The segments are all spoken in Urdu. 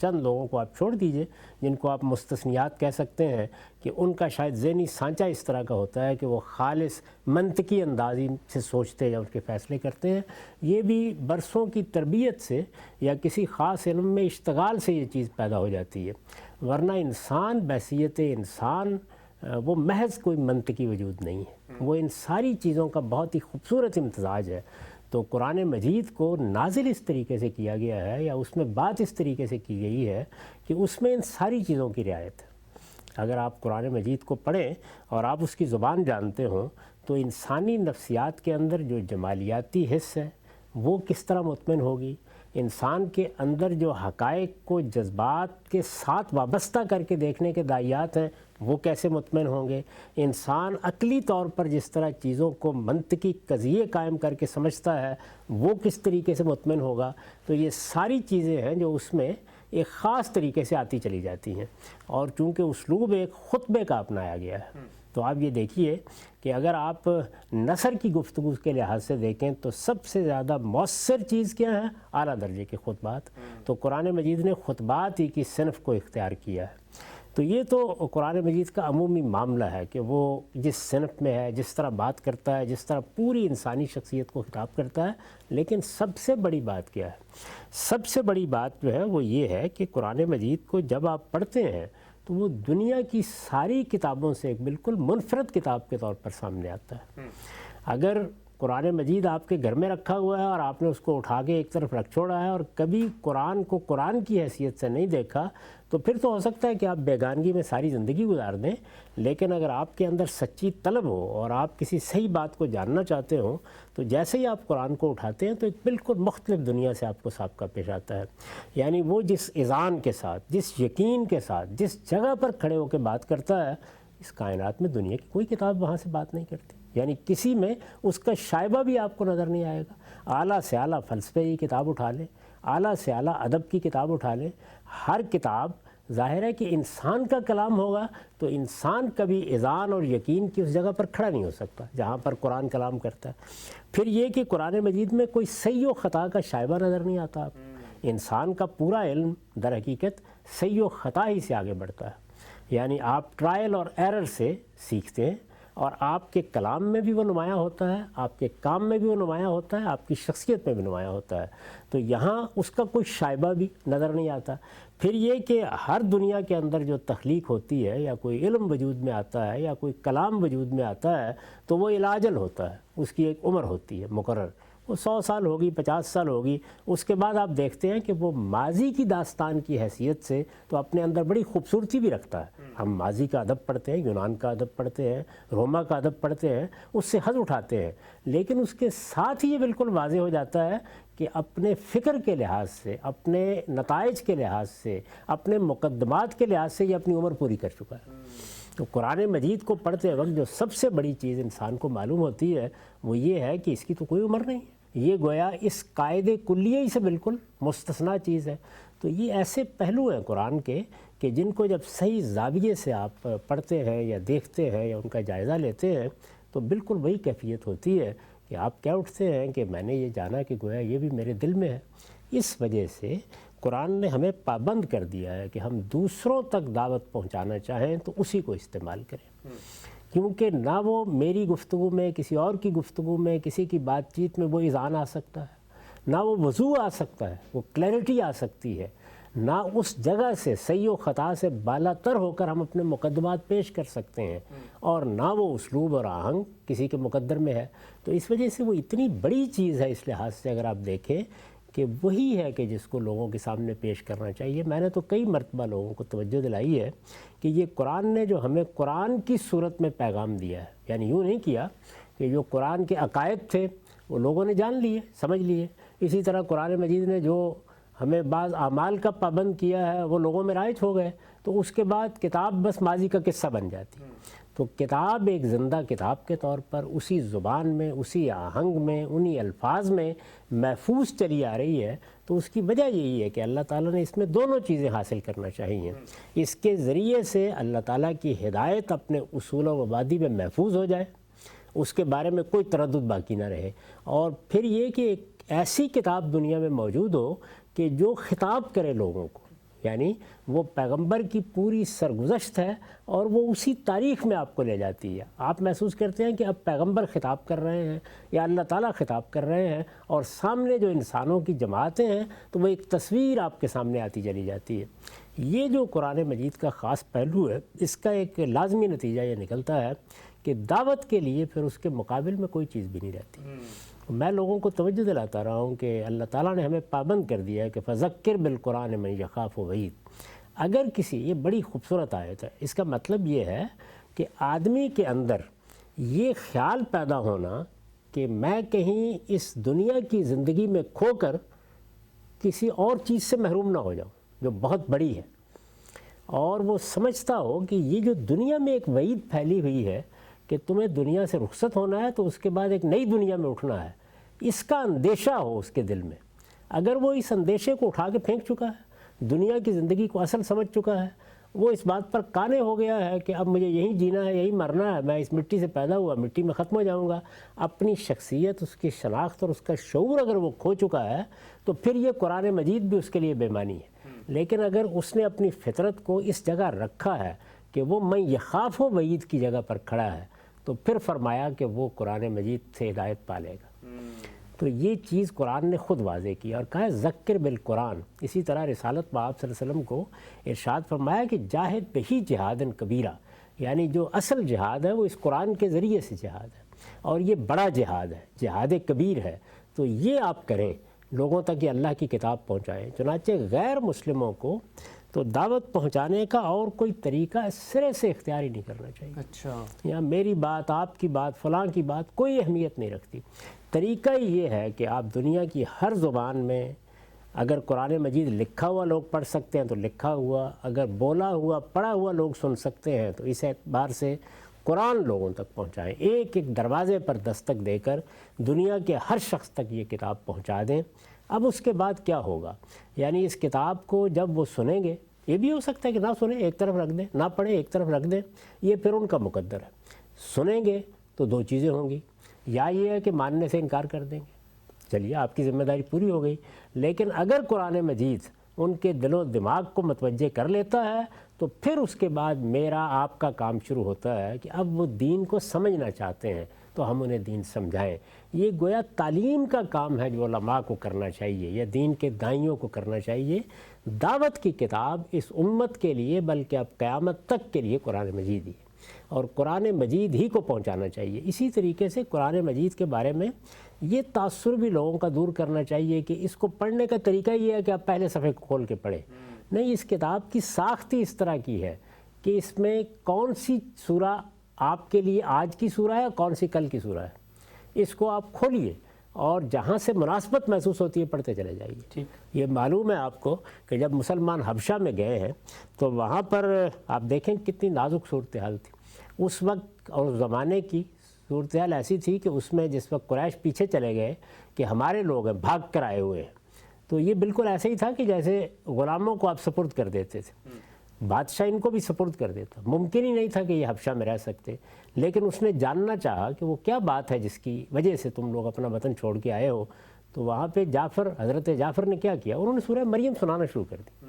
چند لوگوں کو آپ چھوڑ دیجئے جن کو آپ مستثنیات کہہ سکتے ہیں کہ ان کا شاید ذہنی سانچہ اس طرح کا ہوتا ہے کہ وہ خالص منطقی اندازی سے سوچتے ہیں یا ان کے فیصلے کرتے ہیں. یہ بھی برسوں کی تربیت سے یا کسی خاص علم میں اشتغال سے یہ چیز پیدا ہو جاتی ہے. ورنہ انسان بحیثیت انسان وہ محض کوئی منطقی وجود نہیں ہے، وہ ان ساری چیزوں کا بہت ہی خوبصورت امتزاج ہے. تو قرآن مجید کو نازل اس طریقے سے کیا گیا ہے یا اس میں بات اس طریقے سے کی گئی ہے کہ اس میں ان ساری چیزوں کی رعایت ہے. اگر آپ قرآن مجید کو پڑھیں اور آپ اس کی زبان جانتے ہوں تو انسانی نفسیات کے اندر جو جمالیاتی حص ہے وہ کس طرح مطمئن ہوگی، انسان کے اندر جو حقائق کو جذبات کے ساتھ وابستہ کر کے دیکھنے کے داعیات ہیں وہ کیسے مطمئن ہوں گے، انسان عقلی طور پر جس طرح چیزوں کو منطقی قضیے قائم کر کے سمجھتا ہے وہ کس طریقے سے مطمئن ہوگا. تو یہ ساری چیزیں ہیں جو اس میں ایک خاص طریقے سے آتی چلی جاتی ہیں. اور چونکہ اسلوب ایک خطبے کا اپنایا گیا ہے تو آپ یہ دیکھیے کہ اگر آپ نثر کی گفتگو کے لحاظ سے دیکھیں تو سب سے زیادہ مؤثر چیز کیا ہے؟ اعلیٰ درجے کے خطبات. تو قرآن مجید نے خطبات ہی کی صنف کو اختیار کیا ہے. تو یہ تو قرآن مجید کا عمومی معاملہ ہے کہ وہ جس صنف میں ہے، جس طرح بات کرتا ہے، جس طرح پوری انسانی شخصیت کو خطاب کرتا ہے. لیکن سب سے بڑی بات کیا ہے؟ سب سے بڑی بات جو ہے وہ یہ ہے کہ قرآن مجید کو جب آپ پڑھتے ہیں تو وہ دنیا کی ساری کتابوں سے ایک بالکل منفرد کتاب کے طور پر سامنے آتا ہے. اگر قرآن مجید آپ کے گھر میں رکھا ہوا ہے اور آپ نے اس کو اٹھا کے ایک طرف رکھ چھوڑا ہے اور کبھی قرآن کو قرآن کی حیثیت سے نہیں دیکھا تو پھر تو ہو سکتا ہے کہ آپ بیگانگی میں ساری زندگی گزار دیں. لیکن اگر آپ کے اندر سچی طلب ہو اور آپ کسی صحیح بات کو جاننا چاہتے ہوں تو جیسے ہی آپ قرآن کو اٹھاتے ہیں تو ایک بالکل مختلف دنیا سے آپ کو سابقہ پیش آتا ہے. یعنی وہ جس اذعان کے ساتھ، جس یقین کے ساتھ، جس جگہ پر کھڑے ہو کے بات کرتا ہے، اس کائنات میں دنیا کی کوئی کتاب وہاں سے بات نہیں کرتی. یعنی کسی میں اس کا شائبہ بھی آپ کو نظر نہیں آئے گا. اعلیٰ سے اعلیٰ فلسفے کی کتاب اٹھا لیں، اعلیٰ سے اعلیٰ ادب کی کتاب اٹھا لیں، ہر کتاب ظاہر ہے کہ انسان کا کلام ہوگا تو انسان کبھی اذعان اور یقین کی اس جگہ پر کھڑا نہیں ہو سکتا جہاں پر قرآن کلام کرتا ہے. پھر یہ کہ قرآن مجید میں کوئی صحیح و خطا کا شائبہ نظر نہیں آتا. آپ انسان کا پورا علم در حقیقت صحیح و خطا ہی سے آگے بڑھتا ہے. یعنی آپ ٹرائل اور ایرر سے سیکھتے ہیں اور آپ کے کلام میں بھی وہ نمایاں ہوتا ہے، آپ کے کام میں بھی وہ نمایاں ہوتا ہے، آپ کی شخصیت میں بھی نمایاں ہوتا ہے. تو یہاں اس کا کوئی شائبہ بھی نظر نہیں آتا. پھر یہ کہ ہر دنیا کے اندر جو تخلیق ہوتی ہے یا کوئی علم وجود میں آتا ہے یا کوئی کلام وجود میں آتا ہے تو وہ الاجل ہوتا ہے، اس کی ایک عمر ہوتی ہے مقرر. وہ 100 سال ہوگی، 50 سال ہوگی. اس کے بعد آپ دیکھتے ہیں کہ وہ ماضی کی داستان کی حیثیت سے تو اپنے اندر بڑی خوبصورتی بھی رکھتا ہے. ہم ماضی کا ادب پڑھتے ہیں، یونان کا ادب پڑھتے ہیں، روما کا ادب پڑھتے ہیں، اس سے حظ اٹھاتے ہیں. لیکن اس کے ساتھ ہی یہ بالکل واضح ہو جاتا ہے کہ اپنے فکر کے لحاظ سے، اپنے نتائج کے لحاظ سے، اپنے مقدمات کے لحاظ سے یہ اپنی عمر پوری کر چکا ہے. تو قرآن مجید کو پڑھتے وقت جو سب سے بڑی چیز انسان کو معلوم ہوتی ہے وہ یہ ہے کہ اس کی تو کوئی عمر نہیں ہے. یہ گویا اس قاعدے کلیہ سے بالکل مستثنیٰ چیز ہے. تو یہ ایسے پہلو ہیں قرآن کے کہ جن کو جب صحیح زاویے سے آپ پڑھتے ہیں یا دیکھتے ہیں یا ان کا جائزہ لیتے ہیں تو بالکل وہی کیفیت ہوتی ہے کہ آپ کیا اٹھتے ہیں کہ میں نے یہ جانا کہ گویا یہ بھی میرے دل میں ہے. اس وجہ سے قرآن نے ہمیں پابند کر دیا ہے کہ ہم دوسروں تک دعوت پہنچانا چاہیں تو اسی کو استعمال کریں. کیونکہ نہ وہ میری گفتگو میں، کسی اور کی گفتگو میں، کسی کی بات چیت میں وہ اذعان آ سکتا ہے، نہ وہ وضوح آ سکتا ہے، وہ کلیئرٹی آ سکتی ہے، نہ اس جگہ سے صحیح و خطا سے بالا تر ہو کر ہم اپنے مقدمات پیش کر سکتے ہیں، اور نہ وہ اسلوب اور آہنگ کسی کے مقدر میں ہے. تو اس وجہ سے وہ اتنی بڑی چیز ہے اس لحاظ سے اگر آپ دیکھیں کہ وہی ہے کہ جس کو لوگوں کے سامنے پیش کرنا چاہیے. میں نے تو کئی مرتبہ لوگوں کو توجہ دلائی ہے کہ یہ قرآن نے جو ہمیں قرآن کی صورت میں پیغام دیا ہے، یعنی یوں نہیں کیا کہ جو قرآن کے عقائد تھے وہ لوگوں نے جان لیے، سمجھ لیے. اسی طرح قرآن مجید نے جو ہمیں بعض اعمال کا پابند کیا ہے وہ لوگوں میں رائج ہو گئے تو اس کے بعد کتاب بس ماضی کا قصہ بن جاتی. تو کتاب ایک زندہ کتاب کے طور پر اسی زبان میں، اسی آہنگ میں، انہی الفاظ میں محفوظ چلی آ رہی ہے. تو اس کی وجہ یہی ہے کہ اللہ تعالیٰ نے اس میں دونوں چیزیں حاصل کرنا چاہیے. اس کے ذریعے سے اللہ تعالیٰ کی ہدایت اپنے اصول و مبادی میں محفوظ ہو جائے، اس کے بارے میں کوئی تردد باقی نہ رہے، اور پھر یہ کہ ایک ایسی کتاب دنیا میں موجود ہو کہ جو خطاب کرے لوگوں کو، یعنی وہ پیغمبر کی پوری سرگزشت ہے اور وہ اسی تاریخ میں آپ کو لے جاتی ہے. آپ محسوس کرتے ہیں کہ اب پیغمبر خطاب کر رہے ہیں یا اللہ تعالیٰ خطاب کر رہے ہیں، اور سامنے جو انسانوں کی جماعتیں ہیں تو وہ ایک تصویر آپ کے سامنے آتی چلی جاتی ہے. یہ جو قرآن مجید کا خاص پہلو ہے، اس کا ایک لازمی نتیجہ یہ نکلتا ہے کہ دعوت کے لیے پھر اس کے مقابل میں کوئی چیز بھی نہیں رہتی. میں لوگوں کو توجہ دلاتا رہا ہوں کہ اللہ تعالیٰ نے ہمیں پابند کر دیا ہے کہ فذکر بالقرآن من یخاف وعید. اگر کسی، یہ بڑی خوبصورت آیت ہے، اس کا مطلب یہ ہے کہ آدمی کے اندر یہ خیال پیدا ہونا کہ میں کہیں اس دنیا کی زندگی میں کھو کر کسی اور چیز سے محروم نہ ہو جاؤں جو بہت بڑی ہے، اور وہ سمجھتا ہو کہ یہ جو دنیا میں ایک وعید پھیلی ہوئی ہے کہ تمہیں دنیا سے رخصت ہونا ہے تو اس کے بعد ایک نئی دنیا میں اٹھنا ہے، اس کا اندیشہ ہو اس کے دل میں. اگر وہ اس اندیشے کو اٹھا کے پھینک چکا ہے، دنیا کی زندگی کو اصل سمجھ چکا ہے، وہ اس بات پر قانع ہو گیا ہے کہ اب مجھے یہیں جینا ہے، یہیں مرنا ہے، میں اس مٹی سے پیدا ہوا، مٹی میں ختم ہو جاؤں گا، اپنی شخصیت، اس کی شناخت اور اس کا شعور اگر وہ کھو چکا ہے تو پھر یہ قرآن مجید بھی اس کے لیے بے معنی ہے. لیکن اگر اس نے اپنی فطرت کو اس جگہ رکھا ہے کہ وہ میں یخاف و وعید کی جگہ پر کھڑا ہے، تو پھر فرمایا کہ وہ قرآن مجید سے ہدایت پا لے گا. تو یہ چیز قرآن نے خود واضح کی اور کہا ہے ذکر بالقرآن. اسی طرح رسالت میں آپ صلی اللہ علیہ وسلم کو ارشاد فرمایا کہ جاہد بہی جہادن کبیرہ، یعنی جو اصل جہاد ہے وہ اس قرآن کے ذریعے سے جہاد ہے، اور یہ بڑا جہاد ہے، جہاد کبیر ہے. تو یہ آپ کریں، لوگوں تک یہ اللہ کی کتاب پہنچائیں. چنانچہ غیر مسلموں کو تو دعوت پہنچانے کا اور کوئی طریقہ سرے سے اختیار ہی نہیں کرنا چاہیے. اچھا، یا میری بات، آپ کی بات، فلاں کی بات کوئی اہمیت نہیں رکھتی. طریقہ یہ ہے کہ آپ دنیا کی ہر زبان میں اگر قرآن مجید لکھا ہوا لوگ پڑھ سکتے ہیں تو لکھا ہوا، اگر بولا ہوا پڑھا ہوا لوگ سن سکتے ہیں تو اس اعتبار سے قرآن لوگوں تک پہنچائیں. ایک ایک دروازے پر دستک دے کر دنیا کے ہر شخص تک یہ کتاب پہنچا دیں. اب اس کے بعد کیا ہوگا؟ یعنی اس کتاب کو جب وہ سنیں گے، یہ بھی ہو سکتا ہے کہ نہ سنیں، ایک طرف رکھ دیں، نہ پڑھیں ایک طرف رکھ دیں، یہ پھر ان کا مقدر ہے. سنیں گے تو دو چیزیں ہوں گی، یا یہ ہے کہ ماننے سے انکار کر دیں گے، چلیے آپ کی ذمہ داری پوری ہو گئی. لیکن اگر قرآن مجید ان کے دل و دماغ کو متوجہ کر لیتا ہے تو پھر اس کے بعد میرا آپ کا کام شروع ہوتا ہے کہ اب وہ دین کو سمجھنا چاہتے ہیں تو ہم انہیں دین سمجھائیں. یہ گویا تعلیم کا کام ہے جو علماء کو کرنا چاہیے یا دین کے دائیوں کو کرنا چاہیے. دعوت کی کتاب اس امت کے لیے بلکہ اب قیامت تک کے لیے قرآن مجید ہی ہے، اور قرآن مجید ہی کو پہنچانا چاہیے. اسی طریقے سے قرآن مجید کے بارے میں یہ تاثر بھی لوگوں کا دور کرنا چاہیے کہ اس کو پڑھنے کا طریقہ یہ ہے کہ آپ پہلے صفحے کو کھول کے پڑھیں. نہیں، اس کتاب کی ساخت ہی اس طرح کی ہے کہ اس میں کون سی سورہ آپ کے لیے آج کی سورہ ہے، کون سی کل کی سورہ ہے، اس کو آپ کھولیے اور جہاں سے مناسبت محسوس ہوتی ہے پڑھتے چلے جائیے. یہ معلوم ہے آپ کو کہ جب مسلمان حبشہ میں گئے ہیں تو وہاں پر آپ دیکھیں کتنی نازک صورتحال تھی اس وقت، اور اس زمانے کی صورتحال ایسی تھی کہ اس میں جس وقت قریش پیچھے چلے گئے کہ ہمارے لوگ ہیں، بھاگ کر آئے ہوئے ہیں، تو یہ بالکل ایسے ہی تھا کہ جیسے غلاموں کو آپ سپرد کر دیتے تھے، بادشاہ ان کو بھی سپرد کر دیتا. ممکن ہی نہیں تھا کہ یہ حبشہ میں رہ سکتے، لیکن اس نے جاننا چاہا کہ وہ کیا بات ہے جس کی وجہ سے تم لوگ اپنا وطن چھوڑ کے آئے ہو. تو وہاں پہ حضرت جعفر نے کیا کیا، انہوں نے سورہ مریم سنانا شروع کر دی.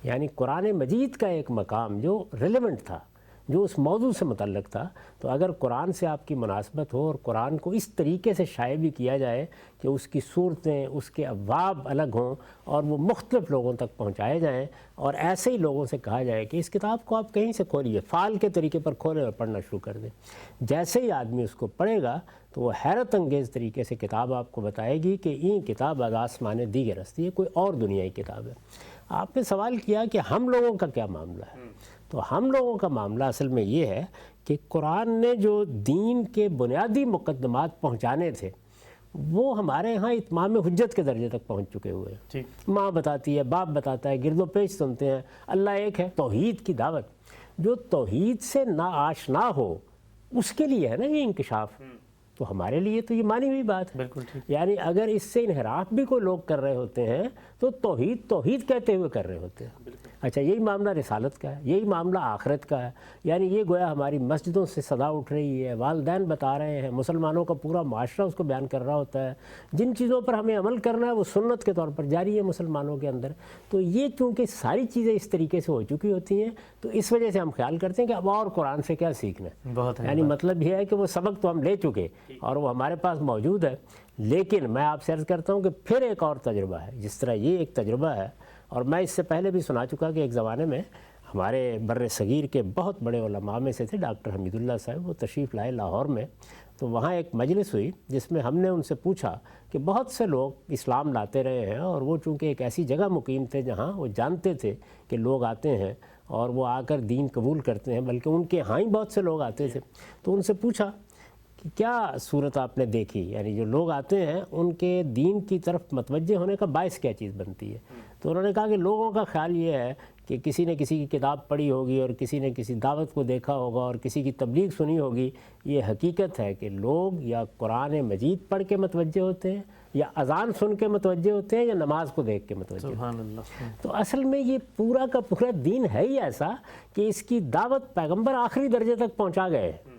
یعنی قرآن مجید کا ایک مقام جو ریلیونٹ تھا، جو اس موضوع سے متعلق تھا. تو اگر قرآن سے آپ کی مناسبت ہو اور قرآن کو اس طریقے سے شائع بھی کیا جائے کہ اس کی صورتیں، اس کے ابواب الگ ہوں اور وہ مختلف لوگوں تک پہنچائے جائیں، اور ایسے ہی لوگوں سے کہا جائے کہ اس کتاب کو آپ کہیں سے کھولیے، فعال کے طریقے پر کھولیں اور پڑھنا شروع کر دیں. جیسے ہی آدمی اس کو پڑھے گا تو وہ حیرت انگیز طریقے سے کتاب آپ کو بتائے گی کہ یہ کتاب از آسمان دیگر است، یہ کوئی اور دنیائی کتاب ہے. آپ نے سوال کیا کہ ہم لوگوں کا کیا معاملہ ہے، تو ہم لوگوں کا معاملہ اصل میں یہ ہے کہ قرآن نے جو دین کے بنیادی مقدمات پہنچانے تھے وہ ہمارے ہاں اتمام حجت کے درجے تک پہنچ چکے ہوئے ہیں. ماں بتاتی ہے، باپ بتاتا ہے، گرد و پیش سنتے ہیں، اللہ ایک ہے. توحید کی دعوت، جو توحید سے نا آشنا ہو اس کے لیے ہے نا یہ انکشاف. تو ہمارے لیے تو یہ مانی ہوئی بات ہے. یعنی اگر اس سے انحراف بھی کوئی لوگ کر رہے ہوتے ہیں تو توحید کہتے ہوئے کر رہے ہوتے ہیں. اچھا یہی معاملہ رسالت کا ہے، یہی معاملہ آخرت کا ہے. یعنی یہ گویا ہماری مسجدوں سے صدا اٹھ رہی ہے، والدین بتا رہے ہیں، مسلمانوں کا پورا معاشرہ اس کو بیان کر رہا ہوتا ہے. جن چیزوں پر ہمیں عمل کرنا ہے وہ سنت کے طور پر جاری ہے مسلمانوں کے اندر. تو یہ چونکہ ساری چیزیں اس طریقے سے ہو چکی ہوتی ہیں تو اس وجہ سے ہم خیال کرتے ہیں کہ اب اور قرآن سے کیا سیکھنا ہے. بہت یعنی مطلب یہ ہے کہ وہ سبق تو ہم لے چکے اور وہ ہمارے پاس موجود ہے. لیکن میں آپ سے عرض کرتا ہوں کہ پھر ایک اور تجربہ ہے. جس طرح یہ ایک تجربہ ہے، اور میں اس سے پہلے بھی سنا چکا کہ ایک زمانے میں ہمارے بر صغیر کے بہت بڑے علماء میں سے تھے ڈاکٹر حمید اللہ صاحب، وہ تشریف لائے لاہور میں. تو وہاں ایک مجلس ہوئی جس میں ہم نے ان سے پوچھا کہ بہت سے لوگ اسلام لاتے رہے ہیں اور وہ چونکہ ایک ایسی جگہ مقیم تھے جہاں وہ جانتے تھے کہ لوگ آتے ہیں اور وہ آ کر دین قبول کرتے ہیں، بلکہ ان کے ہاں ہی بہت سے لوگ آتے تھے. تو ان سے پوچھا کہ کیا صورت آپ نے دیکھی، یعنی جو لوگ آتے ہیں ان کے دین کی طرف متوجہ ہونے کا باعث کیا چیز بنتی ہے. تو انہوں نے کہا کہ لوگوں کا خیال یہ ہے کہ کسی نے کسی کی کتاب پڑھی ہوگی اور کسی نے کسی دعوت کو دیکھا ہوگا اور کسی کی تبلیغ سنی ہوگی. یہ حقیقت ہے کہ لوگ یا قرآن مجید پڑھ کے متوجہ ہوتے ہیں یا اذان سن کے متوجہ ہوتے ہیں یا نماز کو دیکھ کے متوجہ ہوتے ہیں. سبحان اللہ. تو اصل میں یہ پورا کا پورا دین ہے ہی ایسا کہ اس کی دعوت پیغمبر آخری درجے تک پہنچا گئے ہیں.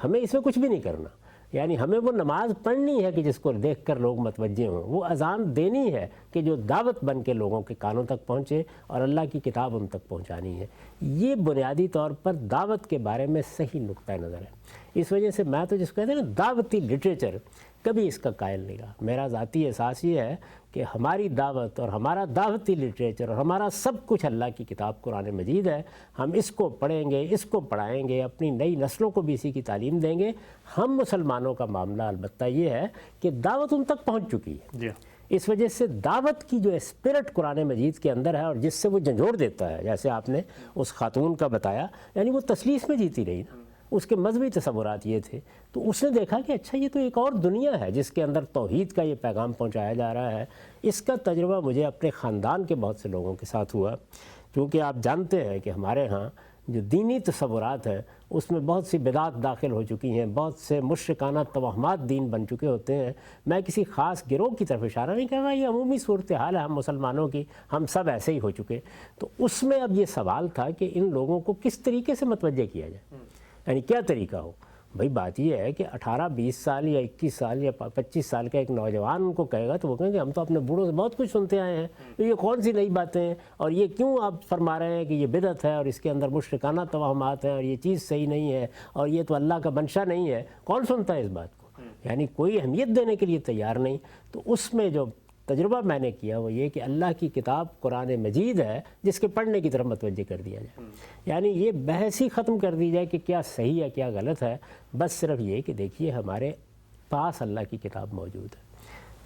ہمیں اس میں کچھ بھی نہیں کرنا. یعنی ہمیں وہ نماز پڑھنی ہے کہ جس کو دیکھ کر لوگ متوجہ ہوں، وہ اذان دینی ہے کہ جو دعوت بن کے لوگوں کے کانوں تک پہنچے اور اللہ کی کتاب ان تک پہنچانی ہے. یہ بنیادی طور پر دعوت کے بارے میں صحیح نقطہ نظر ہے. اس وجہ سے میں تو جس کو کہتے ہیں نا دعوتی لٹریچر، کبھی اس کا قائل نہیں رہا. میرا ذاتی احساس یہ ہے کہ ہماری دعوت اور ہمارا دعوتی لٹریچر اور ہمارا سب کچھ اللہ کی کتاب قرآن مجید ہے. ہم اس کو پڑھیں گے، اس کو پڑھائیں گے، اپنی نئی نسلوں کو بھی اسی کی تعلیم دیں گے. ہم مسلمانوں کا معاملہ البتہ یہ ہے کہ دعوت ان تک پہنچ چکی ہے. جی. اس وجہ سے دعوت کی جو اسپرٹ قرآن مجید کے اندر ہے اور جس سے وہ جھنجھوڑ دیتا ہے، جیسے آپ نے اس خاتون کا بتایا، یعنی وہ تسلیس میں جیتی رہی نا، اس کے مذہبی تصورات یہ تھے. تو اس نے دیکھا کہ اچھا یہ تو ایک اور دنیا ہے جس کے اندر توحید کا یہ پیغام پہنچایا جا رہا ہے. اس کا تجربہ مجھے اپنے خاندان کے بہت سے لوگوں کے ساتھ ہوا. کیونکہ آپ جانتے ہیں کہ ہمارے ہاں جو دینی تصورات ہیں اس میں بہت سی بدعات داخل ہو چکی ہیں، بہت سے مشرکانہ توہمات دین بن چکے ہوتے ہیں. میں کسی خاص گروہ کی طرف اشارہ نہیں کر رہا، یہ عمومی صورتحال ہے ہم مسلمانوں کی، ہم سب ایسے ہی ہو چکے. تو اس میں اب یہ سوال تھا کہ ان لوگوں کو کس طریقے سے متوجہ کیا جائے، یعنی کیا طریقہ ہو. بھئی بات یہ ہے کہ 18-20 سال یا 21 سال یا 25 سال کا ایک نوجوان ان کو کہے گا تو وہ کہیں گے ہم تو اپنے بوڑھوں سے بہت کچھ سنتے آئے ہیں، یہ کون سی نئی باتیں ہیں اور یہ کیوں آپ فرما رہے ہیں کہ یہ بدعت ہے اور اس کے اندر مشرکانہ توہمات ہیں اور یہ چیز صحیح نہیں ہے اور یہ تو اللہ کا منشا نہیں ہے. کون سنتا ہے اس بات کو؟ یعنی کوئی اہمیت دینے کے لیے تیار نہیں. تو اس میں جو تجربہ میں نے کیا وہ یہ کہ اللہ کی کتاب قرآن مجید ہے جس کے پڑھنے کی طرف متوجہ کر دیا جائے. یعنی یہ بحث ہی ختم کر دی جائے کہ کیا صحیح ہے کیا غلط ہے. بس صرف یہ کہ دیکھیے ہمارے پاس اللہ کی کتاب موجود ہے.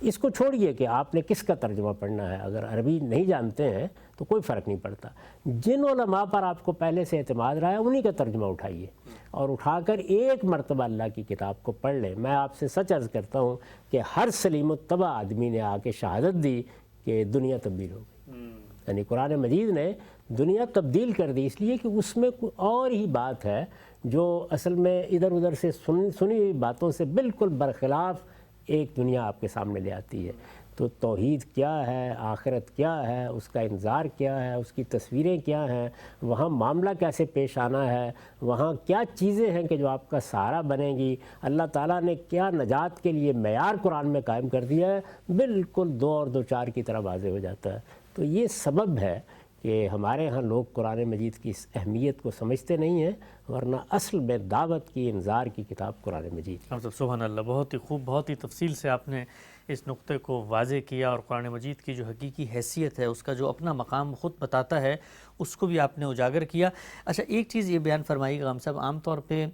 اس کو چھوڑیے کہ آپ نے کس کا ترجمہ پڑھنا ہے، اگر عربی نہیں جانتے ہیں تو کوئی فرق نہیں پڑتا. جن علماء پر آپ کو پہلے سے اعتماد رہا ہے انہی کا ترجمہ اٹھائیے اور اٹھا کر ایک مرتبہ اللہ کی کتاب کو پڑھ لیں. میں آپ سے سچ عرض کرتا ہوں کہ ہر سلیم الطبع آدمی نے آ کے شہادت دی کہ دنیا تبدیل ہو گئی. یعنی قرآن مجید نے دنیا تبدیل کر دی، اس لیے کہ اس میں کوئی اور ہی بات ہے جو اصل میں ادھر ادھر سے سنی ہوئی باتوں سے بالکل برخلاف ایک دنیا آپ کے سامنے لے آتی ہے. تو توحید کیا ہے، آخرت کیا ہے، اس کا انذار کیا ہے، اس کی تصویریں کیا ہیں، وہاں معاملہ کیسے پیش آنا ہے، وہاں کیا چیزیں ہیں کہ جو آپ کا سہارا بنے گی، اللہ تعالیٰ نے کیا نجات کے لیے معیار قرآن میں قائم کر دیا ہے، بالکل 2 اور 2 4 کی طرح واضح ہو جاتا ہے. تو یہ سبب ہے کہ ہمارے ہاں لوگ قرآن مجید کی اس اہمیت کو سمجھتے نہیں ہیں، ورنہ اصل میں دعوت کی انذار کی کتاب قرآن مجید. سبحان اللہ، بہت ہی خوب، بہت ہی تفصیل سے آپ نے اس نقطے کو واضح کیا اور قرآن مجید کی جو حقیقی حیثیت ہے، اس کا جو اپنا مقام خود بتاتا ہے، اس کو بھی آپ نے اجاگر کیا. اچھا ایک چیز یہ بیان فرمائیے گا ہم صاحب، عام طور پہ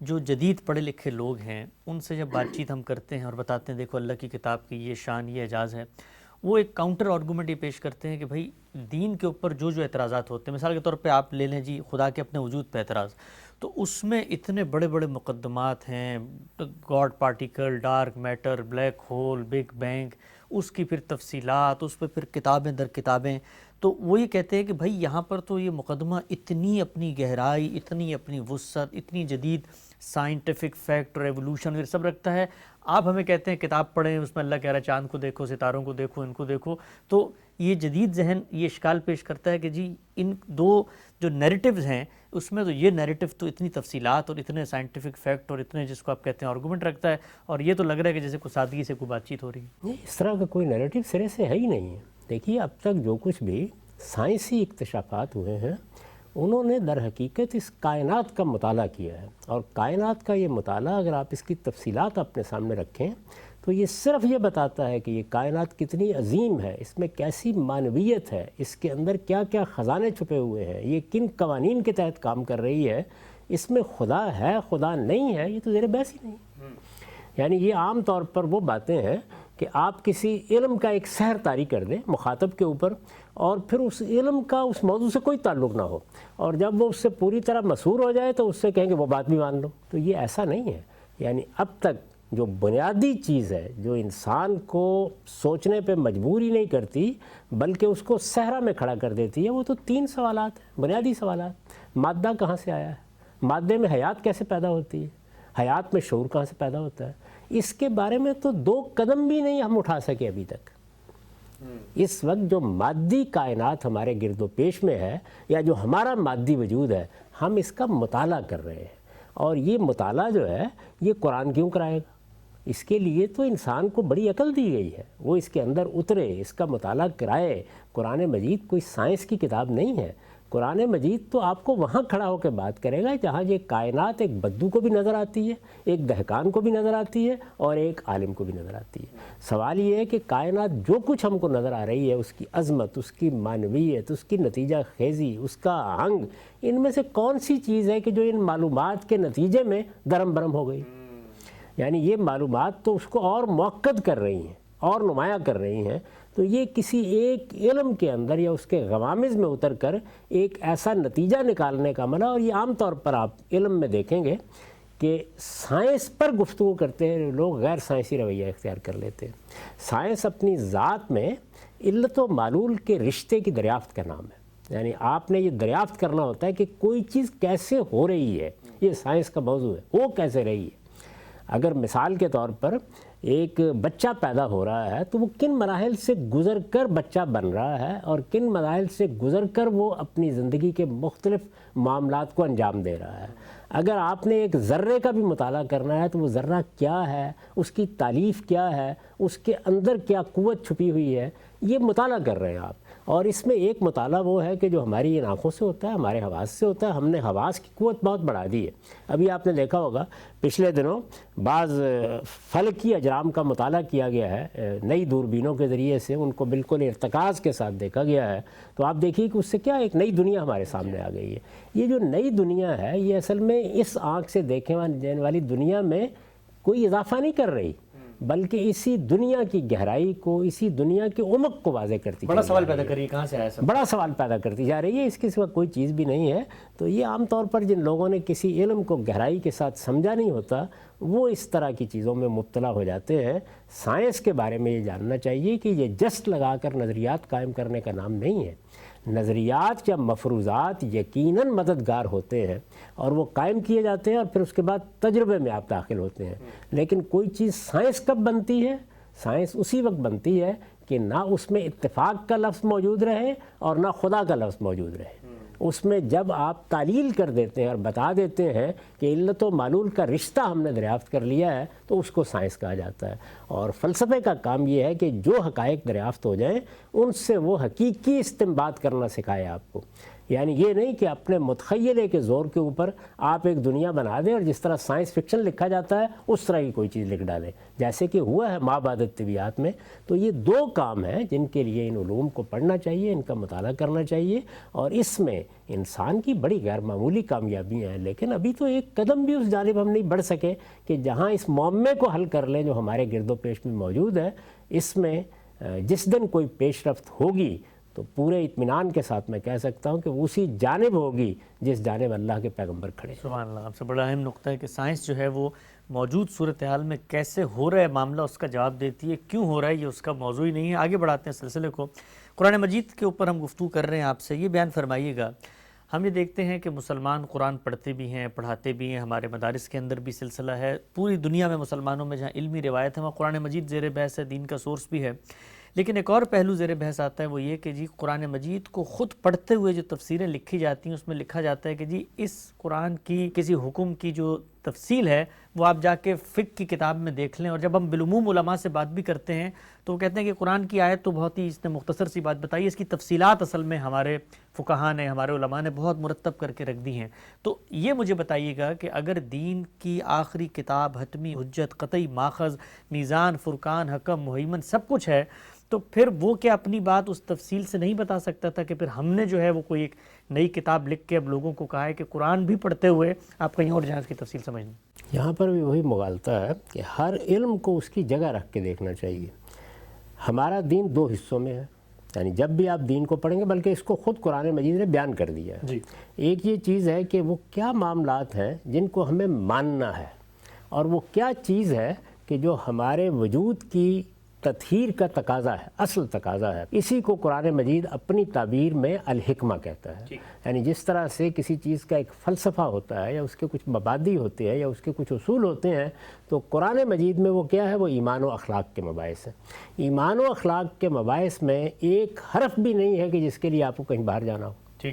جو جدید پڑھے لکھے لوگ ہیں ان سے جب بات چیت ہم کرتے ہیں اور بتاتے ہیں دیکھو اللہ کی کتاب کی یہ شان یہ اعجاز ہے، وہ ایک کاؤنٹر آرگومنٹ یہ پیش کرتے ہیں کہ بھائی دین کے اوپر جو اعتراضات ہوتے ہیں، مثال کے طور پہ آپ لے لیں جی خدا کے اپنے وجود پہ اعتراض، تو اس میں اتنے بڑے بڑے مقدمات ہیں، God particle, dark matter, black hole, big bang, اس کی پھر تفصیلات، اس پہ پھر کتابیں در کتابیں. تو وہ یہ کہتے ہیں کہ بھائی یہاں پر تو یہ مقدمہ اتنی اپنی گہرائی، اتنی اپنی وسعت، اتنی جدید سائنٹیفک فیکٹ اور ایوولوشن یہ سب رکھتا ہے. آپ ہمیں کہتے ہیں کتاب پڑھیں، اس میں اللہ کہہ رہا ہے چاند کو دیکھو، ستاروں کو دیکھو، ان کو دیکھو. تو یہ جدید ذہن یہ اشکال پیش کرتا ہے کہ جی ان دو جو نیریٹیوز ہیں اس میں تو یہ نیریٹیو تو اتنی تفصیلات اور اتنے سائنٹیفک فیکٹ اور اتنے جس کو آپ کہتے ہیں آرگومنٹ رکھتا ہے، اور یہ تو لگ رہا ہے کہ جیسے کوئی سادگی سے کوئی بات چیت ہو رہی ہے۔ نہیں، اس طرح کا کوئی نیریٹو سرے سے ہے ہی نہیں ہے۔ دیکھیے اب تک جو کچھ بھی سائنسی اکتشافات ہوئے ہیں انہوں نے در حقیقت اس کائنات کا مطالعہ کیا ہے، اور کائنات کا یہ مطالعہ اگر آپ اس کی تفصیلات اپنے سامنے رکھیں تو یہ صرف یہ بتاتا ہے کہ یہ کائنات کتنی عظیم ہے، اس میں کیسی معنویت ہے، اس کے اندر کیا کیا خزانے چھپے ہوئے ہیں، یہ کن قوانین کے تحت کام کر رہی ہے، اس میں خدا ہے خدا نہیں ہے، یہ تو زیر بحث ہی نہیں۔ یعنی یہ عام طور پر وہ باتیں ہیں کہ آپ کسی علم کا ایک سحر طاری کر دیں مخاطب کے اوپر، اور پھر اس علم کا اس موضوع سے کوئی تعلق نہ ہو، اور جب وہ اس سے پوری طرح مسحور ہو جائے تو اس سے کہیں کہ وہ بات بھی مان لو۔ تو یہ ایسا نہیں ہے۔ یعنی اب تک جو بنیادی چیز ہے جو انسان کو سوچنے پہ مجبور ہی نہیں کرتی بلکہ اس کو صحرا میں کھڑا کر دیتی ہے، وہ تو 3 سوالات ہیں، بنیادی سوالات۔ مادہ کہاں سے آیا ہے؟ مادے میں حیات کیسے پیدا ہوتی ہے؟ حیات میں شعور کہاں سے پیدا ہوتا ہے؟ اس کے بارے میں تو 2 قدم بھی نہیں ہم اٹھا سکے ابھی تک۔ اس وقت جو مادی کائنات ہمارے گرد و پیش میں ہے، یا جو ہمارا مادی وجود ہے، ہم اس کا مطالعہ کر رہے ہیں، اور یہ مطالعہ جو ہے یہ قرآن کیوں کرائے گا؟ اس کے لیے تو انسان کو بڑی عقل دی گئی ہے، وہ اس کے اندر اترے، اس کا مطالعہ کرائے۔ قرآن مجید کوئی سائنس کی کتاب نہیں ہے۔ قرآن مجید تو آپ کو وہاں کھڑا ہو کے بات کرے گا جہاں یہ کائنات ایک بدو کو بھی نظر آتی ہے، ایک دہقان کو بھی نظر آتی ہے، اور ایک عالم کو بھی نظر آتی ہے۔ سوال یہ ہے کہ کائنات جو کچھ ہم کو نظر آ رہی ہے، اس کی عظمت، اس کی معنویت، اس کی نتیجہ خیزی، اس کا آہنگ، ان میں سے کون سی چیز ہے کہ جو ان معلومات کے نتیجے میں درم برم ہو گئی؟ یعنی یہ معلومات تو اس کو اور موقد کر رہی ہیں اور نمایاں کر رہی ہیں۔ تو یہ کسی ایک علم کے اندر یا اس کے غوامض میں اتر کر ایک ایسا نتیجہ نکالنے کا عمل ہے۔ اور یہ عام طور پر آپ علم میں دیکھیں گے کہ سائنس پر گفتگو کرتے ہیں لوگ غیر سائنسی رویہ اختیار کر لیتے ہیں۔ سائنس اپنی ذات میں علت و معلول کے رشتے کی دریافت کا نام ہے۔ یعنی آپ نے یہ دریافت کرنا ہوتا ہے کہ کوئی چیز کیسے ہو رہی ہے، یہ سائنس کا موضوع ہے، وہ کیسے رہی ہے۔ اگر مثال کے طور پر ایک بچہ پیدا ہو رہا ہے تو وہ کن مراحل سے گزر کر بچہ بن رہا ہے، اور کن مراحل سے گزر کر وہ اپنی زندگی کے مختلف معاملات کو انجام دے رہا ہے۔ اگر آپ نے ایک ذرے کا بھی مطالعہ کرنا ہے تو وہ ذرہ کیا ہے، اس کی تالیف کیا ہے، اس کے اندر کیا قوت چھپی ہوئی ہے، یہ مطالعہ کر رہے ہیں آپ۔ اور اس میں ایک مطالعہ وہ ہے کہ جو ہماری ان آنکھوں سے ہوتا ہے، ہمارے حواس سے ہوتا ہے۔ ہم نے حواس کی قوت بہت بڑھا دی ہے۔ ابھی آپ نے دیکھا ہوگا پچھلے دنوں بعض فلکی اجرام کا مطالعہ کیا گیا ہے نئی دوربینوں کے ذریعے سے، ان کو بالکل ارتکاز کے ساتھ دیکھا گیا ہے، تو آپ دیکھیے کہ اس سے کیا ایک نئی دنیا ہمارے سامنے آ گئی ہے۔ یہ جو نئی دنیا ہے یہ اصل میں اس آنکھ سے دیکھنے جانے والی دنیا میں کوئی اضافہ نہیں کر رہی، بلکہ اسی دنیا کی گہرائی کو، اسی دنیا کے عمق کو واضح کرتی بڑا سوال پیدا کری کہاں سے آیا سب، بڑا سوال پیدا کرتی جا رہی ہے۔ اس کے سوا کوئی چیز بھی نہیں ہے۔ تو یہ عام طور پر جن لوگوں نے کسی علم کو گہرائی کے ساتھ سمجھا نہیں ہوتا وہ اس طرح کی چیزوں میں مبتلا ہو جاتے ہیں۔ سائنس کے بارے میں یہ جاننا چاہیے کہ یہ جسٹ لگا کر نظریات قائم کرنے کا نام نہیں ہے۔ نظریات یا مفروضات یقیناً مددگار ہوتے ہیں اور وہ قائم کیے جاتے ہیں، اور پھر اس کے بعد تجربے میں آپ داخل ہوتے ہیں۔ لیکن کوئی چیز سائنس کب بنتی ہے؟ سائنس اسی وقت بنتی ہے کہ نہ اس میں اتفاق کا لفظ موجود رہے اور نہ خدا کا لفظ موجود رہے۔ اس میں جب آپ تعلیل کر دیتے ہیں اور بتا دیتے ہیں کہ علت و معلول کا رشتہ ہم نے دریافت کر لیا ہے تو اس کو سائنس کہا جاتا ہے۔ اور فلسفے کا کام یہ ہے کہ جو حقائق دریافت ہو جائیں ان سے وہ حقیقی استنباط کرنا سکھائے آپ کو۔ یعنی یہ نہیں کہ اپنے متخیلے کے زور کے اوپر آپ ایک دنیا بنا دیں اور جس طرح سائنس فکشن لکھا جاتا ہے اس طرح کی کوئی چیز لکھ ڈالیں، جیسے کہ ہوا ہے ماں بعد طبیعیات میں۔ تو یہ 2 کام ہیں جن کے لیے ان علوم کو پڑھنا چاہیے، ان کا مطالعہ کرنا چاہیے، اور اس میں انسان کی بڑی غیر معمولی کامیابیاں ہیں۔ لیکن ابھی تو ایک قدم بھی اس جانب ہم نہیں بڑھ سکے کہ جہاں اس معمے کو حل کر لیں جو ہمارے گرد و پیش میں موجود ہے۔ اس میں جس دن کوئی پیش رفت ہوگی تو پورے اطمینان کے ساتھ میں کہہ سکتا ہوں کہ اسی جانب ہوگی جس جانب اللہ کے پیغمبر کھڑے۔ سبحان اللہ، آپ سے بڑا اہم نقطہ ہے کہ سائنس جو ہے وہ موجود صورتحال میں کیسے ہو رہا ہے معاملہ اس کا جواب دیتی ہے، کیوں ہو رہا ہے یہ اس کا موضوع ہی نہیں ہے۔ آگے بڑھاتے ہیں سلسلے کو، قرآن مجید کے اوپر ہم گفتگو کر رہے ہیں آپ سے۔ یہ بیان فرمائیے گا، ہم یہ دیکھتے ہیں کہ مسلمان قرآن پڑھتے بھی ہیں، پڑھاتے بھی ہیں، ہمارے مدارس کے اندر بھی سلسلہ ہے، پوری دنیا میں مسلمانوں میں جہاں علمی روایت ہے وہاں قرآن مجید زیر بحث ہے، دین کا سورس بھی ہے، لیکن ایک اور پہلو زیر بحث آتا ہے، وہ یہ کہ جی قرآن مجید کو خود پڑھتے ہوئے جو تفسیریں لکھی جاتی ہیں اس میں لکھا جاتا ہے کہ جی اس قرآن کی کسی حکم کی جو تفصیل ہے وہ آپ جا کے فقہ کی کتاب میں دیکھ لیں. اور جب ہم بالعموم علماء سے بات بھی کرتے ہیں تو وہ کہتے ہیں کہ قرآن کی آیت تو بہت ہی اس نے مختصر سی بات بتائی، اس کی تفصیلات اصل میں ہمارے فقہاء نے، ہمارے علماء نے بہت مرتب کر کے رکھ دی ہیں. تو یہ مجھے بتائیے گا کہ اگر دین کی آخری کتاب، حتمی حجت، قطعی ماخذ، میزان، فرقان، حکم، مہیمن سب کچھ ہے، تو پھر وہ کیا اپنی بات اس تفصیل سے نہیں بتا سکتا تھا کہ پھر ہم نے جو ہے وہ کوئی ایک نئی کتاب لکھ کے اب لوگوں کو کہا ہے کہ قرآن بھی پڑھتے ہوئے آپ کہیں اور جہاں اس کی تفصیل سمجھ لیں؟ یہاں پر بھی وہی مغالطہ ہے کہ ہر علم کو اس کی جگہ رکھ کے دیکھنا چاہیے. ہمارا دین دو حصوں میں ہے، یعنی جب بھی آپ دین کو پڑھیں گے، بلکہ اس کو خود قرآن مجید نے بیان کر دیا ہے. ایک یہ چیز ہے کہ وہ کیا معاملات ہیں جن کو ہمیں ماننا ہے، اور وہ کیا چیز ہے کہ جو ہمارے وجود کی تطہیر کا تقاضا ہے، اصل تقاضا ہے. اسی کو قرآن مجید اپنی تعبیر میں الحکمہ کہتا ہے. یعنی جس طرح سے کسی چیز کا ایک فلسفہ ہوتا ہے، یا اس کے کچھ مبادی ہوتے ہیں، یا اس کے کچھ اصول ہوتے ہیں، تو قرآن مجید میں وہ کیا ہے؟ وہ ایمان و اخلاق کے مباحث ہیں. ایمان و اخلاق کے مباحث میں ایک حرف بھی نہیں ہے کہ جس کے لیے آپ کو کہیں باہر جانا ہو.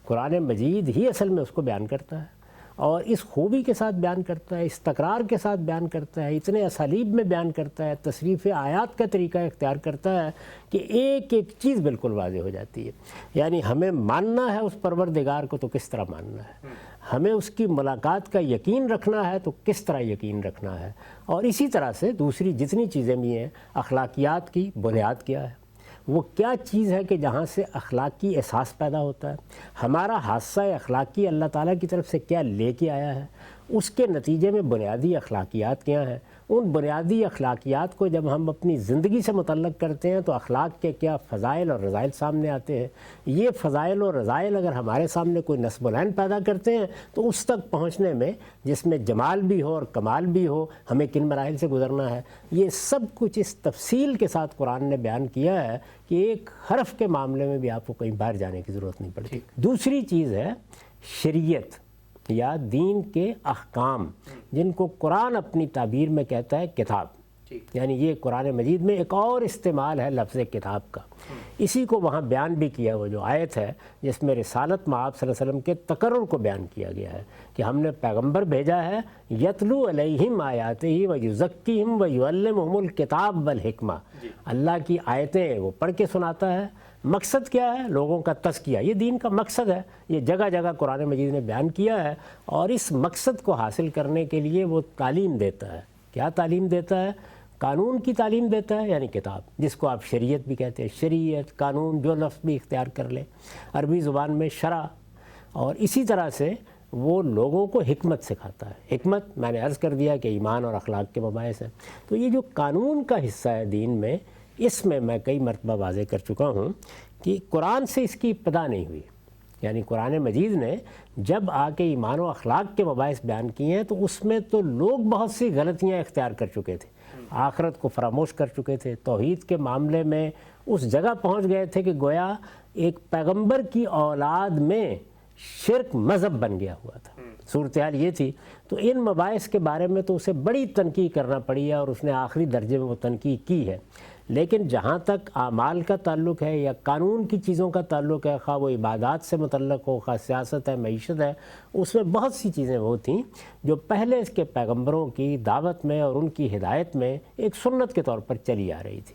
قرآن مجید ہی اصل میں اس کو بیان کرتا ہے، اور اس خوبی کے ساتھ بیان کرتا ہے، اس تکرار کے ساتھ بیان کرتا ہے، اتنے اسالیب میں بیان کرتا ہے، تصریف آیات کا طریقہ اختیار کرتا ہے کہ ایک ایک چیز بالکل واضح ہو جاتی ہے. یعنی ہمیں ماننا ہے اس پروردگار کو تو کس طرح ماننا ہے، ہمیں اس کی ملاقات کا یقین رکھنا ہے تو کس طرح یقین رکھنا ہے. اور اسی طرح سے دوسری جتنی چیزیں بھی ہیں، اخلاقیات کی بنیاد کیا ہے، وہ کیا چیز ہے کہ جہاں سے اخلاقی احساس پیدا ہوتا ہے، ہمارا حادثہ اخلاقی اللہ تعالیٰ کی طرف سے کیا لے کے آیا ہے، اس کے نتیجے میں بنیادی اخلاقیات کیا ہیں. ان بنیادی اخلاقیات کو جب ہم اپنی زندگی سے متعلق کرتے ہیں تو اخلاق کے کیا فضائل اور رذائل سامنے آتے ہیں. یہ فضائل اور رذائل اگر ہمارے سامنے کوئی نصب العین پیدا کرتے ہیں تو اس تک پہنچنے میں، جس میں جمال بھی ہو اور کمال بھی ہو، ہمیں کن مراحل سے گزرنا ہے، یہ سب کچھ اس تفصیل کے ساتھ قرآن نے بیان کیا ہے کہ ایک حرف کے معاملے میں بھی آپ کو کہیں باہر جانے کی ضرورت نہیں پڑتی. دوسری چیز ہے شریعت یا دین کے احکام، جن کو قرآن اپنی تعبیر میں کہتا ہے کتاب. یعنی یہ قرآن مجید میں ایک اور استعمال ہے لفظ کتاب کا. اسی کو وہاں بیان بھی کیا، وہ جو آیت ہے جس میں رسالت مآب صلی اللہ علیہ وسلم کے تقرر کو بیان کیا گیا ہے کہ ہم نے پیغمبر بھیجا ہے، یتلو علیہم آیاتہ ویزکیہم ویعلمہم الکتاب والحکمہ. اللہ کی آیتیں وہ پڑھ کے سناتا ہے. مقصد کیا ہے؟ لوگوں کا تزکیہ. یہ دین کا مقصد ہے، یہ جگہ جگہ قرآن مجید نے بیان کیا ہے. اور اس مقصد کو حاصل کرنے کے لیے وہ تعلیم دیتا ہے. کیا تعلیم دیتا ہے؟ قانون کی تعلیم دیتا ہے، یعنی کتاب، جس کو آپ شریعت بھی کہتے ہیں. شریعت، قانون، جو لفظ بھی اختیار کر لیں. عربی زبان میں شرع. اور اسی طرح سے وہ لوگوں کو حکمت سکھاتا ہے. حکمت میں نے عرض کر دیا کہ ایمان اور اخلاق کے مباحث ہیں. تو یہ جو قانون کا حصہ ہے دین میں، اس میں کئی مرتبہ واضح کر چکا ہوں کہ قرآن سے اس کی ابتدا نہیں ہوئی. یعنی قرآن مجید نے جب آ کے ایمان و اخلاق کے مباحث بیان کیے ہیں تو اس میں تو لوگ بہت سی غلطیاں اختیار کر چکے تھے، آخرت کو فراموش کر چکے تھے، توحید کے معاملے میں اس جگہ پہنچ گئے تھے کہ گویا ایک پیغمبر کی اولاد میں شرک مذہب بن گیا ہوا تھا. صورتحال یہ تھی. تو ان مباحث کے بارے میں تو اسے بڑی تنقید کرنا پڑی ہے، اور اس نے آخری درجے میں وہ تنقید کی ہے. لیکن جہاں تک اعمال کا تعلق ہے یا قانون کی چیزوں کا تعلق ہے، خواہ وہ عبادات سے متعلق ہو، خواہ سیاست ہے، معیشت ہے، اس میں بہت سی چیزیں وہ تھیں جو پہلے اس کے پیغمبروں کی دعوت میں اور ان کی ہدایت میں ایک سنت کے طور پر چلی آ رہی تھی.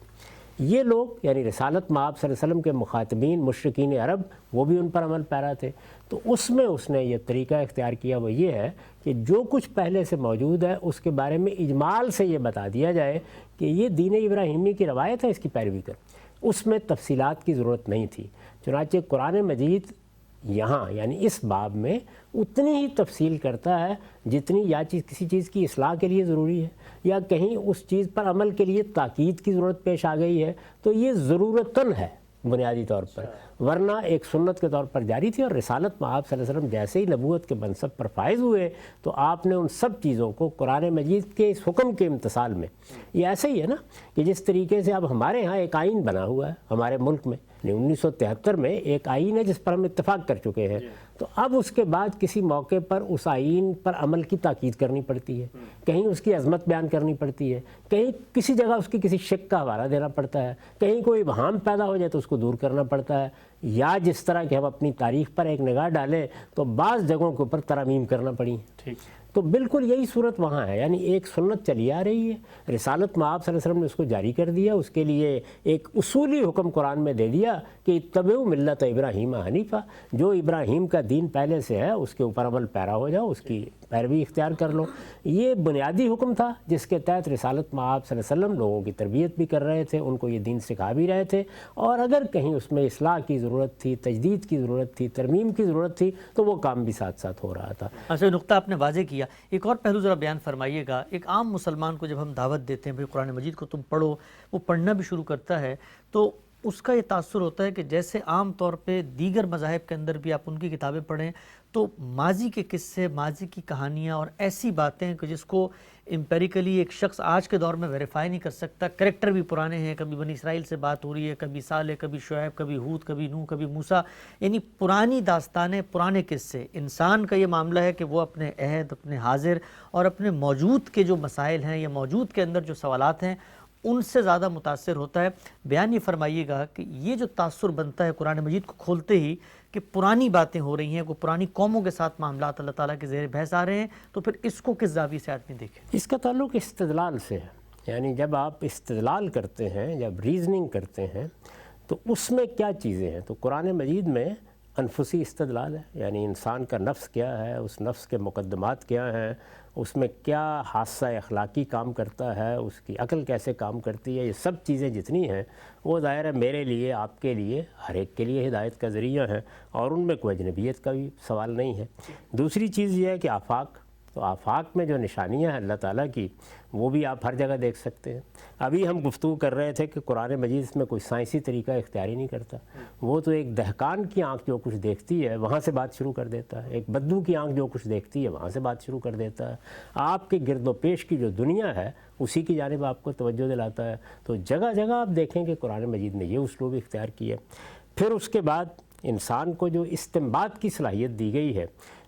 یہ لوگ یعنی رسالت مآب صلی اللہ علیہ وسلم کے مخاطبین مشرکین عرب، وہ بھی ان پر عمل پیرا تھے. تو اس میں اس نے یہ طریقہ اختیار کیا، وہ یہ ہے کہ جو کچھ پہلے سے موجود ہے اس کے بارے میں اجمال سے یہ بتا دیا جائے کہ یہ دین ابراہیمی کی روایت ہے، اس کی پیروی کر. اس میں تفصیلات کی ضرورت نہیں تھی. چنانچہ قرآن مجید یہاں یعنی اس باب میں اتنی ہی تفصیل کرتا ہے جتنی یا کسی چیز کی اصلاح کے لیے ضروری ہے، یا کہیں اس چیز پر عمل کے لیے تاکید کی ضرورت پیش آ گئی ہے تو یہ ضرورتاً ہے بنیادی طور پر، ورنہ ایک سنت کے طور پر جاری تھی. اور رسالت مآب صلی اللہ علیہ وسلم جیسے ہی نبوت کے منصب پر فائز ہوئے تو آپ نے ان سب چیزوں کو قرآن مجید کے اس حکم کے امتثال میں، یہ ایسے ہی ہے نا کہ جس طریقے سے اب ہمارے ہاں ایک آئین بنا ہوا ہے ہمارے ملک میں، 1973 میں ایک آئین ہے جس پر ہم اتفاق کر چکے ہیں، تو اب اس کے بعد کسی موقع پر اس آئین پر عمل کی تاکید کرنی پڑتی ہے، کہیں اس کی عظمت بیان کرنی پڑتی ہے، کہیں کسی جگہ اس کی کسی شک کا حوالہ دینا پڑتا ہے، کہیں کوئی ابہام پیدا ہو جائے تو اس کو دور کرنا پڑتا ہے، یا جس طرح کہ ہم اپنی تاریخ پر ایک نگاہ ڈالیں تو بعض جگہوں کے اوپر ترامیم کرنا پڑی۔ تو بالکل یہی صورت وہاں ہے، یعنی ایک سنت چلی آ رہی ہے، رسالت میں آپ صلی اللہ علیہ وسلم نے اس کو جاری کر دیا، اس کے لیے ایک اصولی حکم قرآن میں دے دیا کہ اتبعوا ملت ابراہیم حنیفہ، جو ابراہیم کا دین پہلے سے ہے اس کے اوپر عمل پیرا ہو جاؤ، اس کی پیروی اختیار کر لو۔ یہ بنیادی حکم تھا جس کے تحت رسالت میں آپ صلی اللہ علیہ وسلم لوگوں کی تربیت بھی کر رہے تھے، ان کو یہ دین سکھا بھی رہے تھے، اور اگر کہیں اس میں اصلاح کی ضرورت تھی، تجدید کی ضرورت تھی، ترمیم کی ضرورت تھی، تو وہ کام بھی ساتھ ساتھ ہو رہا تھا۔ اچھا، نقطہ آپ نے واضح کیا، ایک اور پہلو ذرا بیان فرمائیے گا۔ ایک عام مسلمان کو جب ہم دعوت دیتے ہیں بھئی قرآن مجید کو تم پڑھو، وہ پڑھنا بھی شروع کرتا ہے تو اس کا یہ تاثر ہوتا ہے کہ جیسے عام طور پہ دیگر مذاہب کے اندر بھی آپ ان کی کتابیں پڑھیں تو ماضی کے قصے، ماضی کی کہانیاں اور ایسی باتیں کہ جس کو امپیریکلی ایک شخص آج کے دور میں ویریفائی نہیں کر سکتا، کریکٹر بھی پرانے ہیں، کبھی بنی اسرائیل سے بات ہو رہی ہے، کبھی صالح، کبھی شعیب، کبھی ہود، کبھی نوح، کبھی موسیٰ، یعنی پرانی داستانیں، پرانے قصے۔ انسان کا یہ معاملہ ہے کہ وہ اپنے عہد، اپنے حاضر اور اپنے موجود کے جو مسائل ہیں یا موجود کے اندر جو سوالات ہیں ان سے زیادہ متاثر ہوتا ہے۔ بیان یہ فرمائیے گا کہ یہ جو تاثر بنتا ہے قرآن مجید کو کھولتے ہی کہ پرانی باتیں ہو رہی ہیں، وہ پرانی قوموں کے ساتھ معاملات اللہ تعالیٰ کے زیر بحث آ رہے ہیں، تو پھر اس کو کس زاویے سے آدمی دیکھے؟ اس کا تعلق استدلال سے ہے، یعنی جب آپ استدلال کرتے ہیں، جب ریزننگ کرتے ہیں تو اس میں کیا چیزیں ہیں؟ تو قرآن مجید میں انفسی استدلال ہے، یعنی انسان کا نفس کیا ہے، اس نفس کے مقدمات کیا ہیں، اس میں کیا حادثہ اخلاقی کام کرتا ہے، اس کی عقل کیسے کام کرتی ہے، یہ سب چیزیں جتنی ہیں وہ ظاہر ہے میرے لیے، آپ کے لیے، ہر ایک کے لیے ہدایت کا ذریعہ ہیں، اور ان میں کوئی اجنبیت کا بھی سوال نہیں ہے۔ دوسری چیز یہ ہے کہ آفاق، تو آفاق میں جو نشانیاں ہیں اللہ تعالیٰ کی وہ بھی آپ ہر جگہ دیکھ سکتے ہیں۔ ابھی ہم گفتگو کر رہے تھے کہ قرآن مجید اس میں کوئی سائنسی طریقہ اختیار ہی نہیں کرتا، وہ تو ایک دہقان کی آنکھ جو کچھ دیکھتی ہے وہاں سے بات شروع کر دیتا ہے، ایک بدو کی آنکھ جو کچھ دیکھتی ہے وہاں سے بات شروع کر دیتا ہے، آپ کے گرد و پیش کی جو دنیا ہے اسی کی جانب آپ کو توجہ دلاتا ہے۔ تو جگہ جگہ آپ دیکھیں کہ قرآن مجید نے یہ اسلوب اختیار کیا۔ پھر اس کے بعد انسان کو جو استنباط کی صلاحیت دی گئی ہے،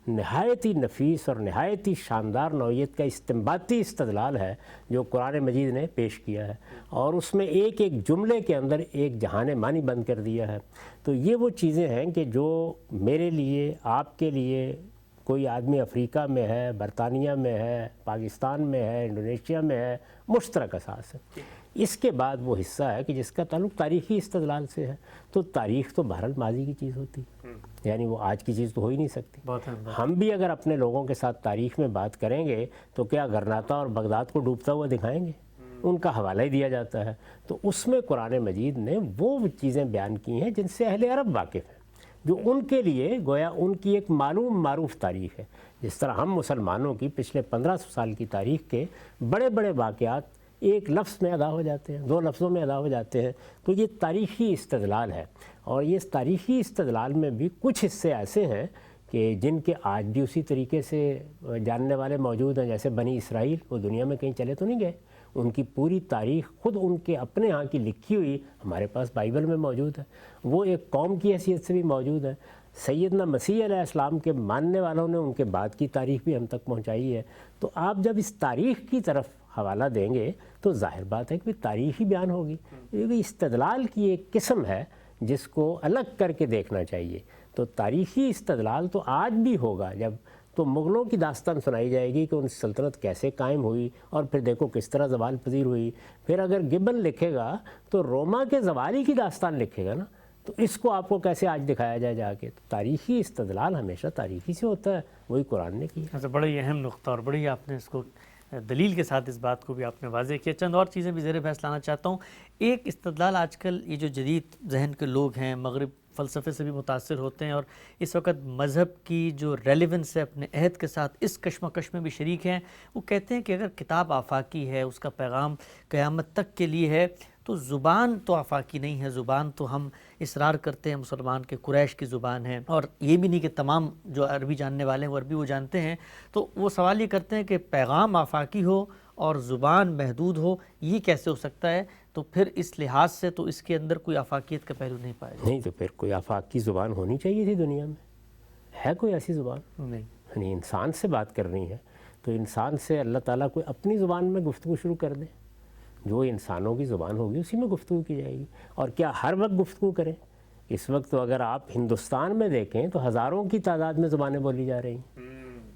نہایت ہی نفیس اور نہایت ہی شاندار نوعیت کا استنباطی استدلال ہے جو قرآن مجید نے پیش کیا ہے، اور اس میں ایک ایک جملے کے اندر ایک جہان معنی بند کر دیا ہے۔ تو یہ وہ چیزیں ہیں کہ جو میرے لیے، آپ کے لیے، کوئی آدمی افریقہ میں ہے، برطانیہ میں ہے، پاکستان میں ہے، انڈونیشیا میں ہے، مشترک اساس ہے۔ اس کے بعد وہ حصہ ہے کہ جس کا تعلق تاریخی استدلال سے ہے، تو تاریخ تو بہرحال ماضی کی چیز ہوتی ہے، یعنی وہ آج کی چیز تو ہو ہی نہیں سکتی۔ ہم بھی اگر اپنے لوگوں کے ساتھ تاریخ میں بات کریں گے تو کیا غرناطہ اور بغداد کو ڈوبتا ہوا دکھائیں گے؟ ان کا حوالہ ہی دیا جاتا ہے۔ تو اس میں قرآن مجید نے وہ چیزیں بیان کی ہیں جن سے اہل عرب واقف ہیں، جو ان کے لیے گویا ان کی ایک معلوم معروف تاریخ ہے۔ جس طرح ہم مسلمانوں کی پچھلے 1500 سال کی تاریخ کے بڑے بڑے واقعات ایک لفظ میں ادا ہو جاتے ہیں، 2 لفظوں میں ادا ہو جاتے ہیں، تو یہ تاریخی استدلال ہے۔ اور یہ تاریخی استدلال میں بھی کچھ حصے ایسے ہیں کہ جن کے آج بھی اسی طریقے سے جاننے والے موجود ہیں، جیسے بنی اسرائیل، وہ دنیا میں کہیں چلے تو نہیں گئے، ان کی پوری تاریخ خود ان کے اپنے ہاں کی لکھی ہوئی ہمارے پاس بائبل میں موجود ہے، وہ ایک قوم کی حیثیت سے بھی موجود ہے۔ سیدنا مسیح علیہ السلام کے ماننے والوں نے ان کے بعد کی تاریخ بھی ہم تک پہنچائی ہے۔ تو آپ جب اس تاریخ کی طرف حوالہ دیں گے تو ظاہر بات ہے کہ تاریخ ہی بیان ہوگی، کیونکہ استدلال کی ایک قسم ہے جس کو الگ کر کے دیکھنا چاہیے۔ تو تاریخی استدلال تو آج بھی ہوگا، جب تو مغلوں کی داستان سنائی جائے گی کہ ان سلطنت کیسے قائم ہوئی اور پھر دیکھو کس طرح زوال پذیر ہوئی۔ پھر اگر گبن لکھے گا تو روما کے زوالی کی داستان لکھے گا نا، تو اس کو آپ کو کیسے آج دکھایا جائے جا کے؟ تو تاریخی استدلال ہمیشہ تاریخی سے ہوتا ہے، وہی قرآن نے کیا۔ بڑا ہی اہم نقطہ، اور بڑی آپ نے اس کو دلیل کے ساتھ اس بات کو بھی آپ نے واضح کیا۔ چند اور چیزیں بھی زیر بحث لانا چاہتا ہوں۔ ایک استدلال آج کل یہ جو جدید ذہن کے لوگ ہیں، مغرب فلسفے سے بھی متاثر ہوتے ہیں اور اس وقت مذہب کی جو ریلیونس ہے اپنے عہد کے ساتھ اس کشمکش میں بھی شریک ہیں، وہ کہتے ہیں کہ اگر کتاب آفاقی ہے، اس کا پیغام قیامت تک کے لیے ہے، تو زبان تو آفاقی نہیں ہے، زبان تو ہم اصرار کرتے ہیں مسلمان کے قریش کی زبان ہے، اور یہ بھی نہیں کہ تمام جو عربی جاننے والے ہیں وہ عربی وہ جانتے ہیں۔ تو وہ سوال یہ کرتے ہیں کہ پیغام آفاقی ہو اور زبان محدود ہو، یہ کیسے ہو سکتا ہے؟ تو پھر اس لحاظ سے تو اس کے اندر کوئی آفاقیت کا پہلو نہیں پایا جاتا۔ نہیں تو پھر کوئی آفاق کی زبان ہونی چاہیے تھی دنیا میں، ہے کوئی ایسی زبان؟ نہیں۔ یعنی انسان سے بات کرنی ہے تو انسان سے اللہ تعالیٰ کوئی اپنی زبان میں گفتگو شروع کر دے، جو انسانوں کی زبان ہوگی اسی میں گفتگو کی جائے گی۔ اور کیا ہر وقت گفتگو کریں؟ اس وقت تو اگر آپ ہندوستان میں دیکھیں تو ہزاروں کی تعداد میں زبانیں بولی جا رہی ہیں،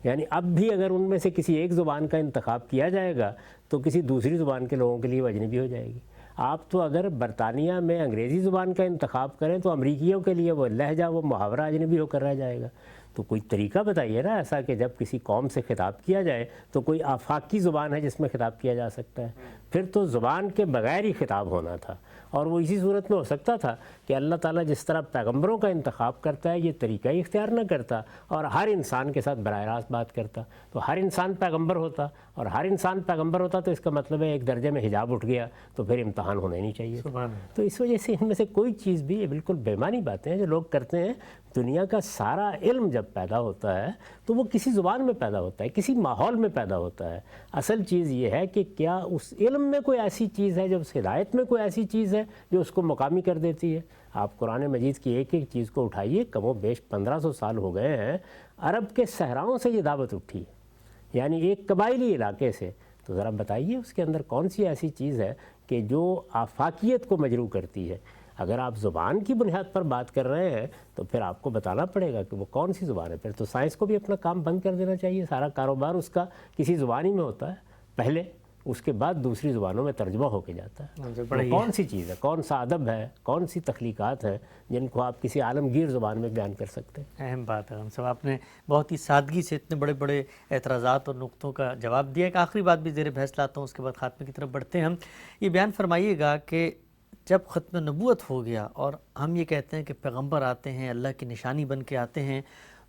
یعنی اب بھی اگر ان میں سے کسی ایک زبان کا انتخاب کیا جائے گا تو کسی دوسری زبان کے لوگوں کے لیے وہ اجنبی ہو جائے گی۔ آپ تو اگر برطانیہ میں انگریزی زبان کا انتخاب کریں تو امریکیوں کے لیے وہ لہجہ، وہ محاورہ اجنبی ہو کر رہ جائے گا۔ تو کوئی طریقہ بتائیے نا ایسا کہ جب کسی قوم سے خطاب کیا جائے تو کوئی آفاقی زبان ہے جس میں خطاب کیا جا سکتا ہے، پھر تو زبان کے بغیر ہی خطاب ہونا تھا۔ اور وہ اسی صورت میں ہو سکتا تھا کہ اللہ تعالیٰ جس طرح پیغمبروں کا انتخاب کرتا ہے یہ طریقہ ہی اختیار نہ کرتا اور ہر انسان کے ساتھ براہ راست بات کرتا، تو ہر انسان پیغمبر ہوتا، اور ہر انسان پیغمبر ہوتا تو اس کا مطلب ہے ایک درجے میں حجاب اٹھ گیا تو پھر امتحان ہونا ہی نہیں چاہیے۔ سبحان اللہ۔ تو اس وجہ سے ان میں سے کوئی چیز بھی، یہ بالکل بےمانی باتیں ہیں جو لوگ کرتے ہیں۔ دنیا کا سارا علم جب پیدا ہوتا ہے تو وہ کسی زبان میں پیدا ہوتا ہے، کسی ماحول میں پیدا ہوتا ہے۔ اصل چیز یہ ہے کہ کیا اس علم میں کوئی ایسی چیز ہے، جب اس ہدایت میں کوئی ایسی چیز ہے جو اس کو مقامی کر دیتی ہے۔ آپ قرآن مجید کی ایک ایک چیز کو اٹھائیے، کم و بیش 1500 سال ہو گئے ہیں عرب کے صحراؤں سے یہ دعوت اٹھی ہے، یعنی ایک قبائلی علاقے سے۔ تو ذرا بتائیے اس کے اندر کون سی ایسی چیز ہے کہ جو آفاقیت کو مجروح کرتی ہے؟ اگر آپ زبان کی بنیاد پر بات کر رہے ہیں تو پھر آپ کو بتانا پڑے گا کہ وہ کون سی زبان ہے۔ پھر تو سائنس کو بھی اپنا کام بند کر دینا چاہیے، سارا کاروبار اس کا کسی زبان ہی میں ہوتا ہے پہلے، اس کے بعد دوسری زبانوں میں ترجمہ ہو کے جاتا ہے۔ وہ کون سی چیز ہے، کون سا ادب ہے، کون سی تخلیقات ہیں جن کو آپ کسی عالمگیر زبان میں بیان کر سکتے ہیں؟ اہم بات ہے ہم سب، آپ نے بہت ہی سادگی سے اتنے بڑے بڑے اعتراضات اور نقطوں کا جواب دیا۔ ایک آخری بات بھی زیر بحث لاتا ہوں، اس کے بعد خاتمے کی طرف بڑھتے ہیں ہم۔ یہ بیان فرمائیے گا کہ جب ختم نبوت ہو گیا اور ہم یہ کہتے ہیں کہ پیغمبر آتے ہیں، اللہ کی نشانی بن کے آتے ہیں،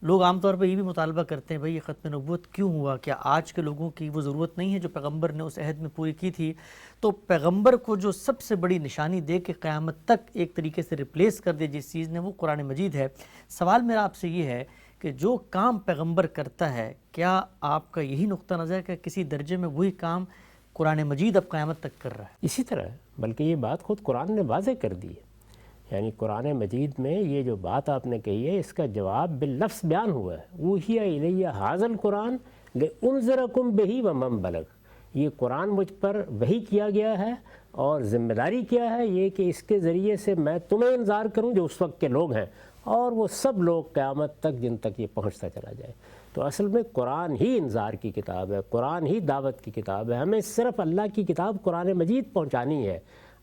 لوگ عام طور پہ یہ بھی مطالبہ کرتے ہیں بھئی یہ ختم نبوت کیوں ہوا؟ کیا آج کے لوگوں کی وہ ضرورت نہیں ہے جو پیغمبر نے اس عہد میں پوری کی تھی؟ تو پیغمبر کو جو سب سے بڑی نشانی دے کے قیامت تک ایک طریقے سے ریپلیس کر دے جس چیز نے، وہ قرآن مجید ہے۔ سوال میرا آپ سے یہ ہے کہ جو کام پیغمبر کرتا ہے، کیا آپ کا یہی نقطہ نظر ہے کہ کسی درجے میں وہی کام قرآن مجید اب قیامت تک کر رہا ہے؟ اسی طرح ہے، بلکہ یہ بات خود قرآن نے واضح کر دی ہے۔ یعنی قرآن مجید میں یہ جو بات آپ نے کہی ہے اس کا جواب باللفظ بیان ہوا ہے۔ اوحی الیہ ھذا القرآن لانذرکم بہ ومن بلغ، یہ قرآن مجھ پر وحی کیا گیا ہے اور ذمہ داری کیا ہے یہ کہ اس کے ذریعے سے میں تمہیں انذار کروں جو اس وقت کے لوگ ہیں، اور وہ سب لوگ قیامت تک جن تک یہ پہنچتا چلا جائے۔ تو اصل میں قرآن ہی انذار کی کتاب ہے، قرآن ہی دعوت کی کتاب ہے۔ ہمیں صرف اللہ کی کتاب قرآن مجید پہنچانی ہے۔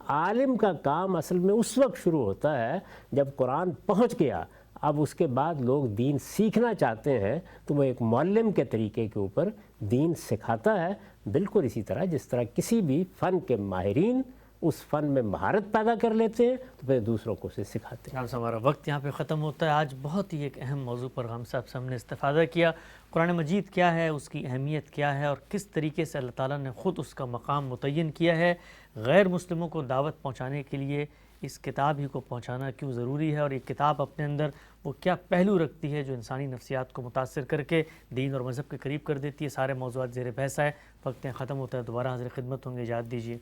عالم کا کام اصل میں اس وقت شروع ہوتا ہے جب قرآن پہنچ گیا۔ اب اس کے بعد لوگ دین سیکھنا چاہتے ہیں تو وہ ایک معلم کے طریقے کے اوپر دین سکھاتا ہے، بالکل اسی طرح جس طرح کسی بھی فن کے ماہرین اس فن میں مہارت پیدا کر لیتے ہیں تو پھر دوسروں کو اسے سکھاتے ہیں۔ ہمارا وقت یہاں پہ ختم ہوتا ہے۔ آج بہت ہی ایک اہم موضوع پر ہم صاحب سے ہم نے استفادہ کیا، قرآن مجید کیا ہے، اس کی اہمیت کیا ہے، اور کس طریقے سے اللہ تعالیٰ نے خود اس کا مقام متعین کیا ہے۔ غیر مسلموں کو دعوت پہنچانے کے لیے اس کتاب ہی کو پہنچانا کیوں ضروری ہے، اور یہ کتاب اپنے اندر وہ کیا پہلو رکھتی ہے جو انسانی نفسیات کو متاثر کر کے دین اور مذہب کے قریب کر دیتی ہے۔ سارے موضوعات زیر بحث ہے۔ وقت ختم ہوتا ہے، دوبارہ حاضر خدمت ہوں گے، اجازت دیجیے۔